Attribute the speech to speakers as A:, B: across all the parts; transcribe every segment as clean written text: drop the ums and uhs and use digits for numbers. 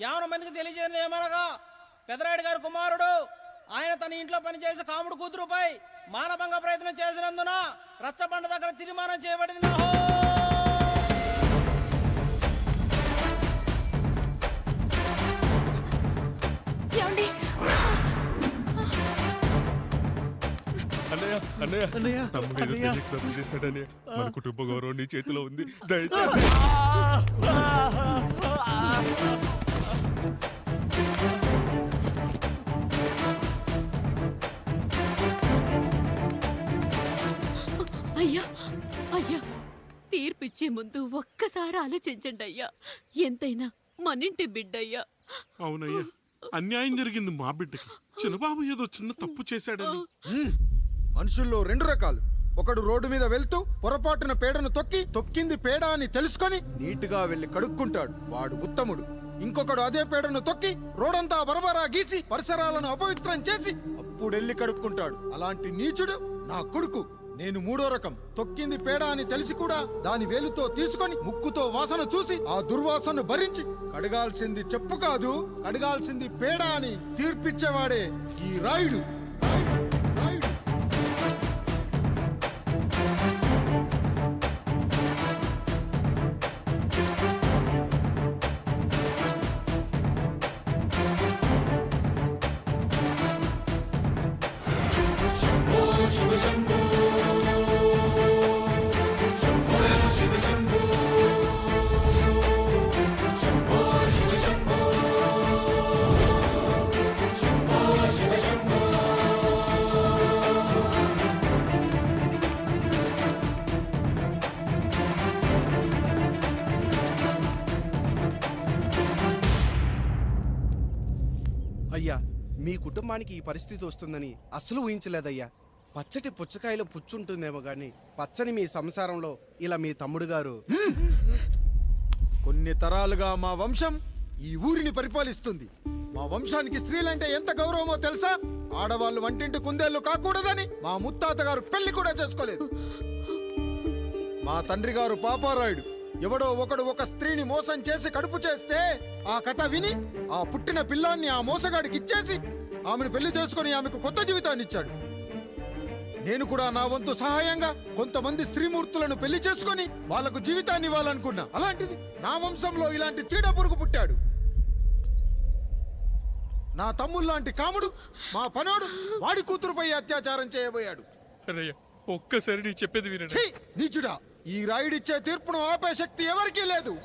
A: యావన మందికి తెలియజేది ఏమనగా పెదరాయుడు గారి కుమారుడు ఆయన తన ఇంట్లో పనిచేసే కాముడు కూతురుపై మానభంగ ప్రయత్నం చేసినందున రచ్చబండ దగ్గర తీర్మానం చేయబడింది.
B: మన కుటుంబ గౌరవం నీ చేతిలో ఉంది, దయచేసి.
C: అయ్యా అయ్యా, తీర్పిచ్చే ముందు ఒక్కసారి ఆలోచించండి అయ్యా. ఎంతైనా మనింటి బిడ్డయ్యా.
B: అవునయ్యా, అన్యాయం జరిగింది మా బిడ్డకి. చిన్నబాబు ఏదో చిన్న తప్పు చేశాడని.
D: మనుషుల్లో రెండు రకాలు. ఒకడు రోడ్డు మీద వెళ్తూ పొరపాటున పేడను తొక్కింది పేడ అని తెలుసుకొని నీటుగా వెళ్లి కడుక్కుంటాడు, వాడు ఉత్తముడు. ఇంకొకడు అదే పేడను తొక్కి రోడంతా బరబరా గీసి పరిసరాలను అపవిత్రం చేసి అప్పుడెళ్ళి కడుక్కుంటాడు. అలాంటి నీచుడు నా కొడుకు. నేను మూడో రకం. తొక్కింది పేడ అని తెలిసి కూడా దాని వేలుతో తీసుకొని ముక్కుతో వాసన చూసి ఆ దుర్వాసన భరించి కడగాల్సింది చెప్పు కాదు, కడగాల్సింది పేడ అని తీర్పిచ్చేవాడే ఈ రాయుడు.
E: అయ్యా, మీ కుటుంబానికి ఈ పరిస్థితి వస్తుందని అస్సలు ఊహించలేదయ్యా. పచ్చటి పుచ్చకాయలో పుచ్చుంటుందేమో గాని పచ్చని మీ సంసారంలో ఇలా మీ తమ్ముడు గారు.
D: కొన్ని తరాలుగా మా వంశం ఈ ఊరిని పరిపాలిస్తుంది. మా వంశానికి స్త్రీలంటే ఎంత గౌరవమో తెలుసా? ఆడవాళ్ళు వంటింటి కుందేళ్లు కాకూడదని మా ముత్తాత గారు పెళ్లి కూడా చేసుకోలేదు. మా తండ్రి గారు పాపారాయుడు ఎవడో ఒకడు ఒక స్త్రీని మోసం చేసి కడుపు చేస్తే ఆ కథ విని ఆ పుట్టిన పిల్లాన్ని ఆ మోసగాడికి ఇచ్చేసి ఆమెను పెళ్లి చేసుకుని ఆమెకు కొత్త జీవితాన్ని ఇచ్చాడు. నేను కూడా నా వంతు సహాయంగా కొంతమంది స్త్రీమూర్తులను పెళ్లి చేసుకుని వాళ్లకు జీవితాన్ని ఇవ్వాలనుకున్నా. అలాంటిది నా వంశంలో ఇలాంటి చీడ పురుగు పుట్టాడు. నా తమ్ముళ్లాంటి కాముడు మా పనోడు వాడి కూతురుపై అత్యాచారం చేయబోయాడు.
B: ఒక్కసారి నీ చెప్పేది వినండి.
D: నీచుడా, ఈ రాయుడిచ్చే తీర్పును ఆపే శక్తి ఎవరికీ లేదు.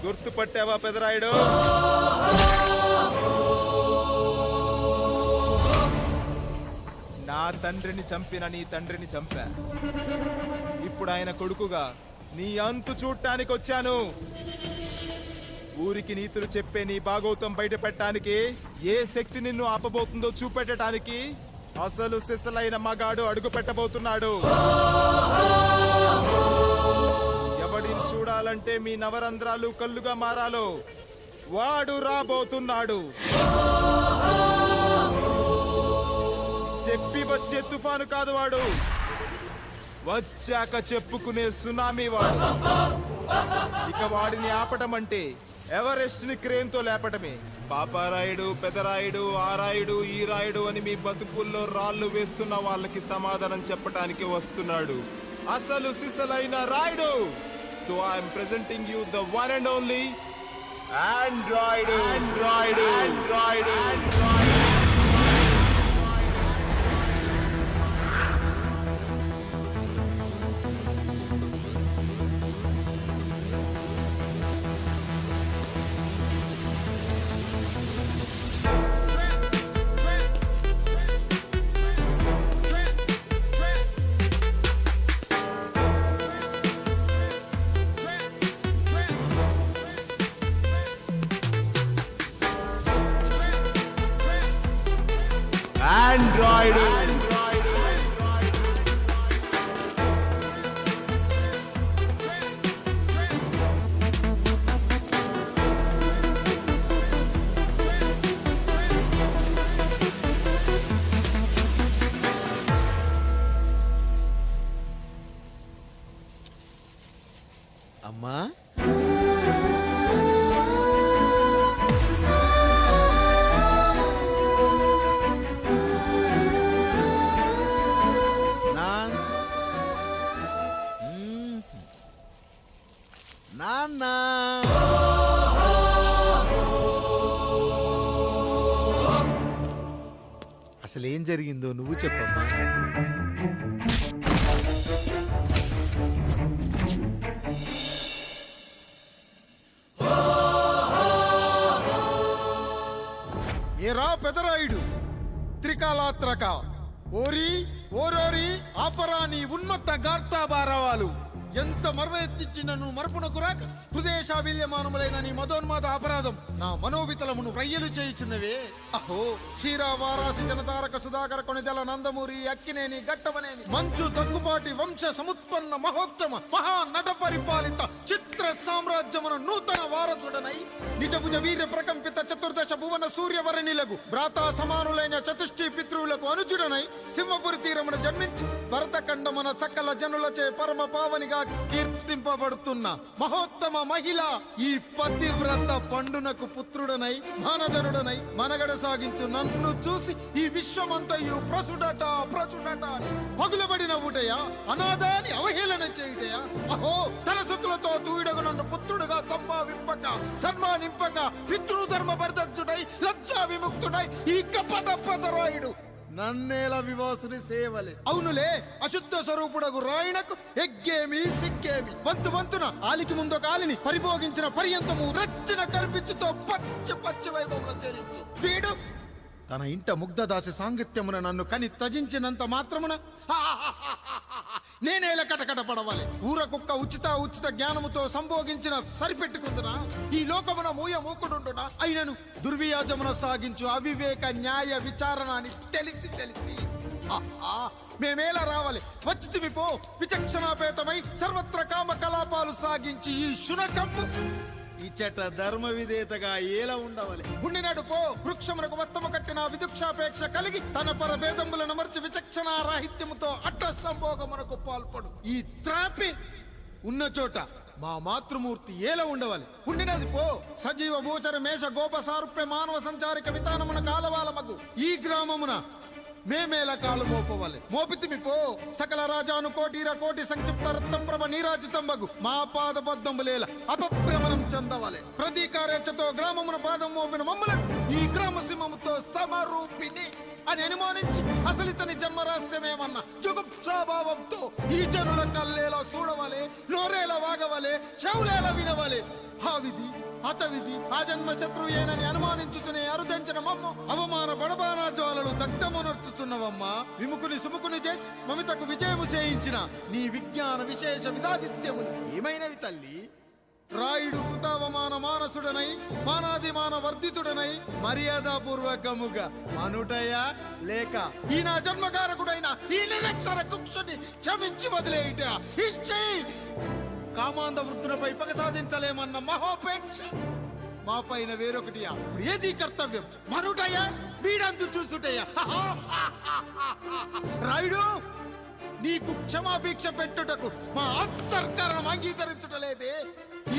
F: గుర్తుపట్టావా పెదరాయుడు? నా తండ్రిని చంపిన నీ తండ్రిని చంపా. ఇప్పుడు ఆయన కొడుకుగా నీ అంతు చూడటానికి వచ్చాను. ఊరికి నీతులు చెప్పే నీ భాగవతం బయట పెట్టడానికి, ఏ శక్తి నిన్ను ఆపబోతుందో చూపెట్టడానికి అసలు సిసలైన మగాడు అడుగు పెట్టబోతున్నాడు. ఎవడిని చూడాలంటే మీ నవరంధ్రాలు కళ్ళుగా మారాలో వాడు రాబోతున్నాడు. చెప్పి వచ్చే తుఫాను కాదు వాడు, వచ్చాక చెప్పుకునే సునామీ వాడు. ఇక వాడిని ఆపటం అంటే ఎవరెస్ట్ ని క్రేన్ తో లేపటమే. పాపారాయుడు, పెదరాయుడు, ఆ రాయుడు, ఈ రాయుడు అని మీ బతుకుల్లో రాళ్లు వేస్తున్న వాళ్ళకి సమాధానం చెప్పటానికి వస్తున్నాడు అసలు సిసలైన Rayudu. So I am presenting you the one and only Android. Android.
D: అమ్మా నాన్న అసలు ఏం జరిగిందో నువ్వు చెప్పమ్మా. ఏరా పెదరాయుడు త్రికాలాత్రక ఓరి ఓరోరి ఆపరా నీ ఉన్మత్త గార్తాబారావాలు. ఎంత మర్వెత్తించి నన్ను మరపునకు రాక హృదయశావిల్యమానములైన నీ మదోన్మాద అపరాధం నా మనోవితలమును రయ్యలు చేయుచున్నవే. అహో క్షీర వారాసి జనతారక సుధాకర కొనిదెల నందమూరి అక్కినేని గట్టవనేని మంచు దగ్గుపాటి వంశ సముత్పన్న మహోత్తమ మహా నట పరిపాలిత చిత్ర సామ్రాజ్యమున నూతన వారసుడనై నిజభుజ వీర్య ప్రకంపిత చతుర్దశ భువన సూర్యవరణిలకు భ్రాతా సమానులైన చతుష్టి పితృవులకు అనుజుడనై సింహపురి తీరమున జన్మించి భరతఖండమున సకల జనులచే పరమ పావనిగా కీర్తింపబడుతున్న మహోత్తమ మహిళ ఈ పతివ్రత పండునకు పుత్రుడనై మానధనుడనై మనగడ సాగించు నన్ను చూసి ఈ విశ్వమంతయు ప్రసుడట ప్రసుడట అని పగులబడిన ఊటయా అనాథాన్ని అవహేళన చేయుటయా. అహో తన సుతులతో తూయిడగు నన్ను పుత్రుడుగా సంభావింపక సన్మానింపక పితృధర్మ పరిదక్షుడై లజ్జా విముక్తుడై ఈ కపట పదరాయుడు నన్నేల వివాసుని సేవలే. అవునులే అశుద్ధ స్వరూపుడగు రాయణకు ఎగ్గేమి సిగ్గేమి వంతు వంతున ఆలికి ముందు కాలిని పరిభోగించిన పర్యంతము రచ్చన కర్పించుతో పచ్చి పచ్చి వైభవంలో తేలించు. వీడు తన ఇంట ముగ్ధదాసి సాంగత్యమున నన్ను కని తజించినంత మాత్రమున నేనేల కటకట పడవాలి. ఊర కుక్క ఉచిత జ్ఞానముతో సంభోగించిన సరిపెట్టుకుందునా ఈ లోకమున మూయ మూకుడుండునా అయినను దుర్వ్యాజమున సాగించు అవివేక న్యాయ విచారణ అని తెలిసి మేమేలా రావాలి వచ్చితిమి పో. విచక్షణాపేతమై సర్వత్ర కామ కలాపాలు సాగించి ఈ శునకమ్ము ఇచ్చట ధర్మ విధేతగా ఏలా ఉండవాలి. ఉండినాడు పో వృక్షమునకు వస్తము కట్టిన విదుక్షాపేక్ష కలిగి తన పరభేదములను మర్చి విచక్షణ రాహిత్యముతో అట్ట సంభోగమునకు పాల్పడు. ఈ త్రాపి ఉన్న చోట మా మాతృమూర్తి ఏలా ఉండవాలి. ఉండినది పో సజీవ భూచర మేష గోప సారూప్య మానవ సంచారిక విధానమున కాలవాలమగు ఈ గ్రామమున మేమేలా కాలు మోపవాలి. మోపితిమి పో సకల రాజాను కోటిర కోటి సంక్షిప్త రత్నప్రభ నీరాజితంబగు మా పాదబద్ధంబులేల అపభ్రమణం చెందవాలి. ప్రతీకారేచ్ఛతో గ్రామమున పాదం మోపిన మమ్మలను ఈ గ్రామ సింహముతో సమరూపిణి అని అనుమానించి అసలితని జన్మరహస్యమేమన్నా జుగుప్సాభావంతో ఈ జనుల కల్లేలా చూడవాలి, నోరేలా వాగవాలి, చెవులేలా వినవాలి. ఆ విధి హతవిధి ఆ జన్మ శత్రువు ఏనని అనుమానించుచునే అరుదించిన మమ్మ అవమాన బడబానా జ్వాలలు దగ్ధమునర్చుచున్నవమ్మ. విముకుని సుముకుని చేసి మమితకు విజయము చేయించిన నీ విజ్ఞాన విశేష విధాదిత్యములు ఏమైనవి తల్లి. రాయుడు కృతావమాన మానసుడనై మానాదిమాన వర్ధితుడనై మర్యాదాపూర్వకముగా మనుటయా లేక ఈ నా జన్మకారకుడైన ఈ నిరక్షర కుక్షుని క్షమించి వదిలేయుట ఇచ్చే కామాంధ వృద్ధులపై పగ సాధించలేమన్న మహోపేక్ష మా పైన వేరొకటియా. ఇప్పుడు ఏది కర్తవ్యం మనుటయా వీడందు చూసుటయా. రాయుడు నీకు క్షమాపేక్ష పెట్టుటకు మా అంతర్కరణం అంగీకరించుటలేదే.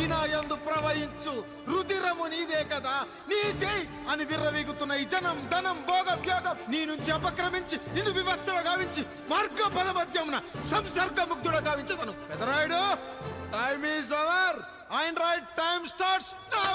D: ఈనాయందు ప్రవహించు రుధిరము నీదే కదా, నీదే అని విర్రవీగుతున్న ఈ జనం ధనం భోగభ్యోగం నీ నుంచి అపక్రమించి నిన్ను వివస్థలో గావించి మార్గ పదమధ్యమున సంసర్గముగ్ధుడ గావించదను. Pedarayudu time is over and right time starts now.